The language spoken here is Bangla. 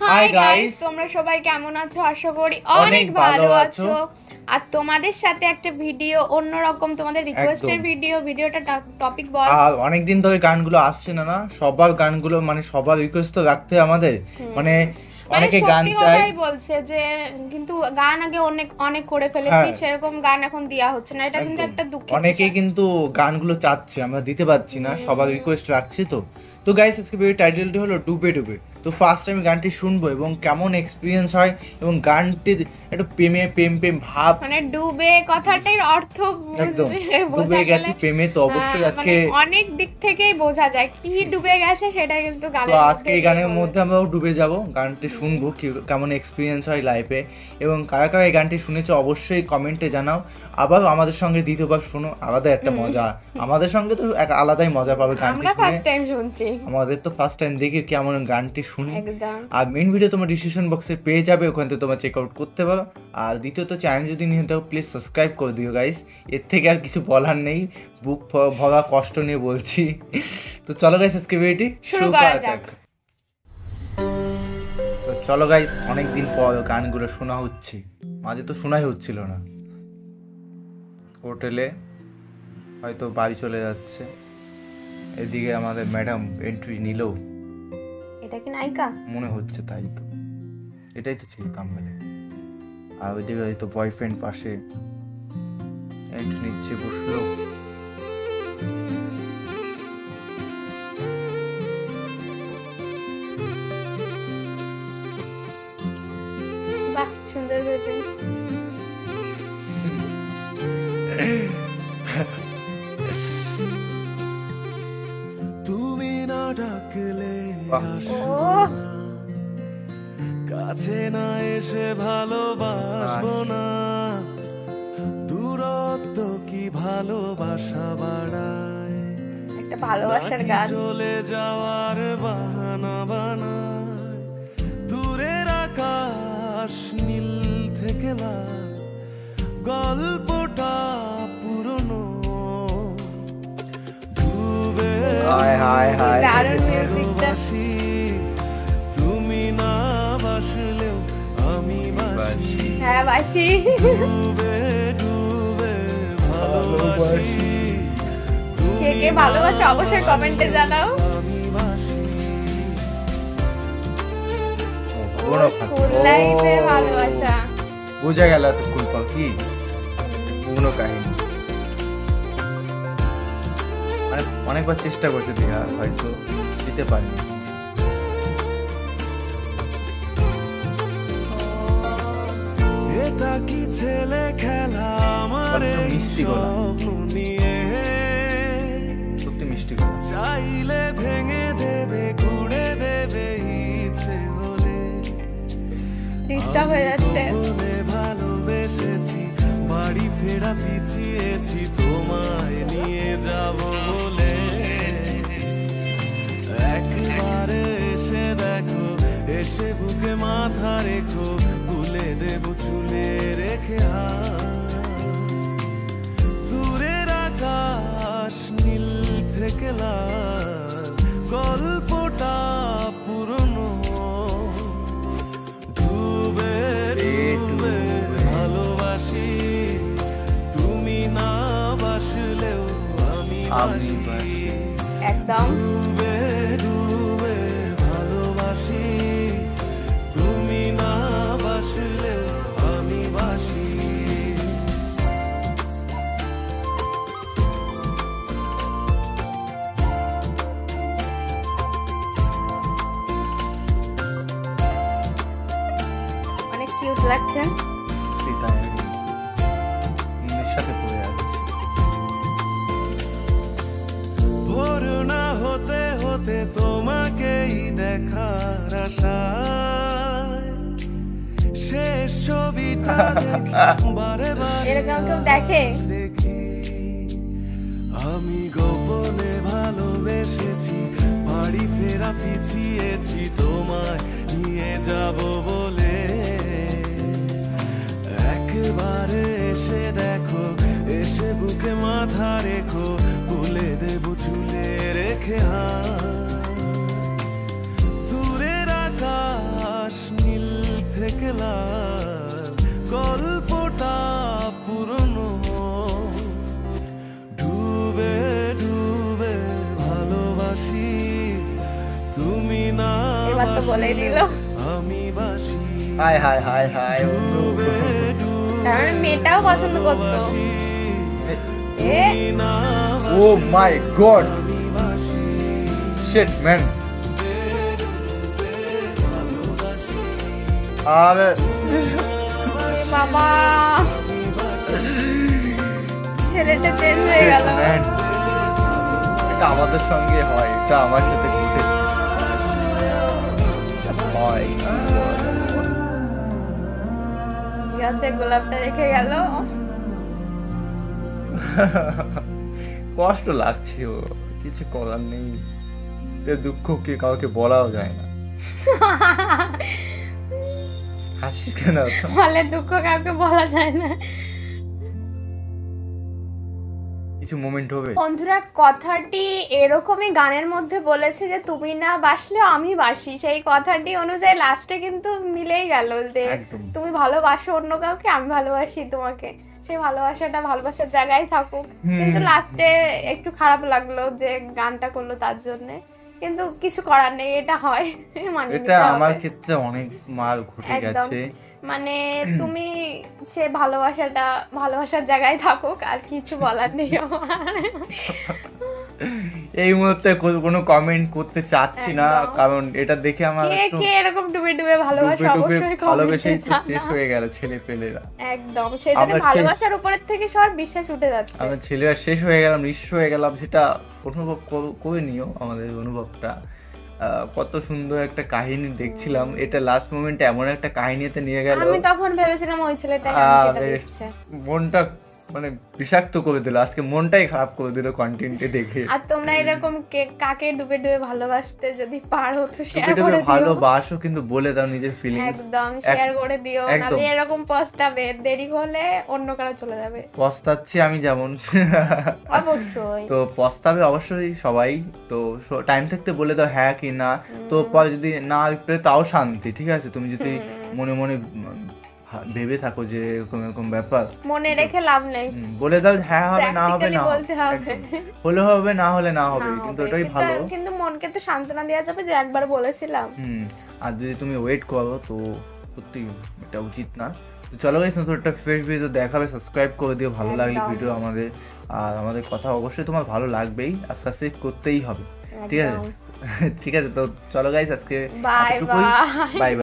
হাই গাইস, তোমরা সবাই কেমন আছো? আশা করি অনেক ভালো আছো। আর তোমাদের সাথে একটা ভিডিও অন্যরকম, তোমাদের রিকোয়েস্টের ভিডিওটা টপিক বল। আর অনেক দিন ধরে গানগুলো আসছে না সবার গানগুলো, মানে সবার রিকোয়েস্ট তো রাখতে আমাদের, মানে অনেকে গান চাই বলছে যে, কিন্তু গান আগে অনেক করে ফেলেছি, সেরকম গান এখন দেয়া হচ্ছে না। এটা কিন্তু একটা দুঃখ। অনেকেই কিন্তু গানগুলো চাচ্ছে, আমরা দিতে পারছি না, সবার রিকোয়েস্ট রাখছি। তো গাইস, আজকে ভিডিও টাইটেলটি হলো ডুবে ডুবে। তো ফার্স্ট টাইম গানটি শুনবো এবং কেমন এক্সপিরিয়েন্স হয়, এবং গানটির একটু প্রেম ভাব, মানে ডুবে কথাটার অর্থ ডুবে গেছি প্রেমে। তো অবশ্যই আজকে অনেক দিক থেকেই বোঝা যায় কি ডুবে গেছে, সেটা কিন্তু তো আজকে এই গানের মধ্যে আমরাও ডুবে যাব, গানটি শুনবো কেমন এক্সপিরিয়েন্স হয় লাইফে। এবং কারা কারা এই গানটি শুনেছো অবশ্যই কমেন্টে জানাও। আবার আমাদের সঙ্গে দ্বিতীয়বার শোনো, আলাদা একটা মজা। আমাদের সঙ্গে তো এক আলাদাই মজা পাবে গানটি শুনে। ফার্স্ট টাইম শুনছি, আমাদের তো ফার্স্ট টাইম দেখি কেমন গানটি শুনি। আর মেইন ভিডিও তোমার ডিসক্রিপশন বক্সে পেয়ে যাবে, ওখান থেকে তোমরা চেক আউট করতে পারো। আর দ্বিতীয়ত, চ্যানেল যদি নিয়ে থাকো প্লিজ সাবস্ক্রাইব করে দিও গাইস। এর থেকে আর কিছু বলার নেই, বুক ভরা কষ্ট নিয়ে বলছি। তো চলো গাইস, আজকে ভিডিওটি শুরু করা যাক। তো চলো গাইস, অনেকদিন পর গানগুলো শোনা হচ্ছে, মাঝে তো শোনাই হচ্ছিল না। হোটেলে হয়তো বাড়ি চলে যাচ্ছে, এদিকে আমাদের ম্যাডাম এন্ট্রি নিল। এটা কি নায়িকা মনে হচ্ছে, তাই তো, এটাই তো ছিল থাম্বনেলে। আর ওইদিকে হয়তো বয়ফ্রেন্ড পাশে এন্ট্রি নিচ্ছে, বসলো। বাহ, সুন্দর হয়েছে। তুমি না ডাকলে কাছে না এসে ভালোবাসবো না, দূরত্ব কি ভালোবাসা বাড়ায়, একটা ভালোবাসার গান। চলে যাওয়ার বাহানা বানায়, দূরের আকাশ নীল থেকে লাল, গল্পটা পুরনো, ডুবে ভালোবাসি, তুমি না বাসলেও আমি বাসি, হ্যাঁ বাসি, ডুবে ডুবে ভালোবাসি, কে কে ভালোবাসো অবশ্যই কমেন্টে জানাও। আমি বাসি। স্কুল লাইফের ভালোবাসা বোঝা গেল তো, কুল পাখি পুরনো কাহিনী। অনেকবার চেষ্টা করছে দিয়া, হয়তো দিতে পারিনি। এটা কি ছেলে খেলা আমার মিষ্টি গলা, নিয়ে, সত্যি মিষ্টি গলা। চাইলে ভেঙে দেবে, ঘুরে দেবে ইচ্ছে হলে, ডিস্টার্ব হয়ে যাচ্ছে। ভালোবেসেছি, বাড়ি ফেরা পিছিয়েছি, তোমায় নিয়ে যাব বলে, একবার এসে দেখো, এসে বুকে মাথা রেখো, ভুলে দেব চুলে রেখে দূরের আকাশ নীল থেকে লাল, গল্পটা পুরনো, ডুবে ডুবে ভালোবাসি, তুমি না বাসলেও আমি বাসি, একদম ডুবে ডুবে ভালোবাসি, তুমি না বাসলেও আমি বাসি। অনেক কিউট লাগছে। সাথে পড়ে যাচ্ছে। ভোর না হতে হতে তোমাকেই দেখার আশায়, শেষ ছবিটা দেখি বারে বারে, এরকম কেউ দেখে? দেখি আমি গোপনে ভালোবেসেছি, বাড়ি ফেরা পিছিয়েছি, তোমায় নিয়ে যাব বলে, একবারে এসে দেখো, এসে বুকে মাথা রেখো, ভুলে দেব চুলে রেখে দূরের আকাশ বলে দিল। আমি বাসি হাই হাই হাই হাই তার মেয়েটাও পছন্দ করতো। এ ও মাই গড শিট ম্যান। আরে বাবা ছেলেটা চেঞ্জ হয়ে গেল। man, এটা আমাদের সঙ্গে হয়, এটা আমার সাথে ঘটেছে। হয় গাছে গোলাপটা রেখে গেল। কষ্ট লাগছে, ও কিছু করার নেই। দুঃখ কি কাউকে বলাও যায় না। হাসি কেন? বলে দুঃখ কাউকে বলা যায় না। কিছু মোমেন্ট হবে। বন্ধুরা কথাটি এরকমই গানের মধ্যে বলেছে যে তুমি না বাসলেও আমি বাসি, সেই কথাটি অনুযায়ী লাস্টে কিন্তু মিলেই গেল যে একদম। তুমি ভালোবাসো অন্য কাউকে, আমি ভালোবাসি তোমাকে, সেই ভালোবাসাটা ভালোবাসার জায়গায় থাকুক। কিন্তু লাস্টে একটু খারাপ লাগলো যে গানটা করলো তার জন্য, কিন্তু কিছু করার নেই, এটা হয়। মানে এটা আমার ক্ষেত্রে অনেক মার ঘটে গেছে। মানে তুমি সে ভালোবাসার জায়গায় থাকুক, আর কিছু বলার নেই আমার। এই মুহূর্তে কোনো কমেন্ট করতে চাচ্ছি না, কারণ এটা দেখে আমার একটু কে এরকম ডুবে ডুবে ভালোবাসা অবশ্যই ভালোবেসেই শেষ হয়ে গেল ছেলে পেলেরা। একদম, সেই জন্য ভালোবাসার উপরের থেকে সবার বিশ্বাস উঠে যাচ্ছে। আমরা ছেলেরা শেষ হয়ে গেলাম, নিঃস্ব হয়ে গেলাম, সেটা অনুভব করে নিও। আমাদের অনুভবটা কত সুন্দর একটা কাহিনী দেখছিলাম, এটা লাস্ট মোমেন্টে এমন একটা কাহিনীতে নিয়ে গেল। আমি তখন ভেবেছিলাম ওই ছেলেটা আমাকে দেখছে। মনটা মানে বিষাক্ত করে দিল, আজকে মনটাই খারাপ করে দিল কন্টেন্টে দেখে। আর তোমরা এরকম কাকে ডুবে ডুবে ভালোবাসতে যদি পারো তো শেয়ার ডুবে করে ডুবে দিও। ভালোবাসো, কিন্তু বলে দাও নিজের ফিলিংস। একদম শেয়ার করে দিও, একদম। নালে এরকম পস্তাবে, দেরি হলে অন্য কারো চলে যাবে। পস্তাচ্ছি আমি যেমন, অবশ্যই। তো পস্তাবে অবশ্যই সবাই। তো টাইম থাকতে বলে দাও হ্যাঁ কি না, তো পরে যদি না পেলে তাও শান্তি, ঠিক আছে। তুমি যদি মনে মনে ভেবে থাকো যে এরকম এরকম ব্যাপার, মনে রেখে লাভ নেই, বলে দাও হ্যাঁ হবে না হবে প্র্যাকটিক্যালি না বলতে হবে। হলে হবে না হলে না হবে, কিন্তু ওটাই ভালো। কিন্তু মনকে তো সান্ত্বনা দেওয়া যাবে যে একবার বলেছিলাম। আর যদি তুমি ওয়েট করো তো সত্যি এটা উচিত না। তো চলো গাইস, নতুন একটা ফ্রেশ ভিডিও দেখাবে, সাবস্ক্রাইব করে দিও ভালো লাগলে ভিডিও আমাদের। আর আমাদের কথা অবশ্যই তোমার ভালো লাগবেই, আর সাবস্ক্রাইব করতেই হবে, ঠিক আছে? ঠিক আছে, তো চলো গাইস আজকে বাই বাই। বাই।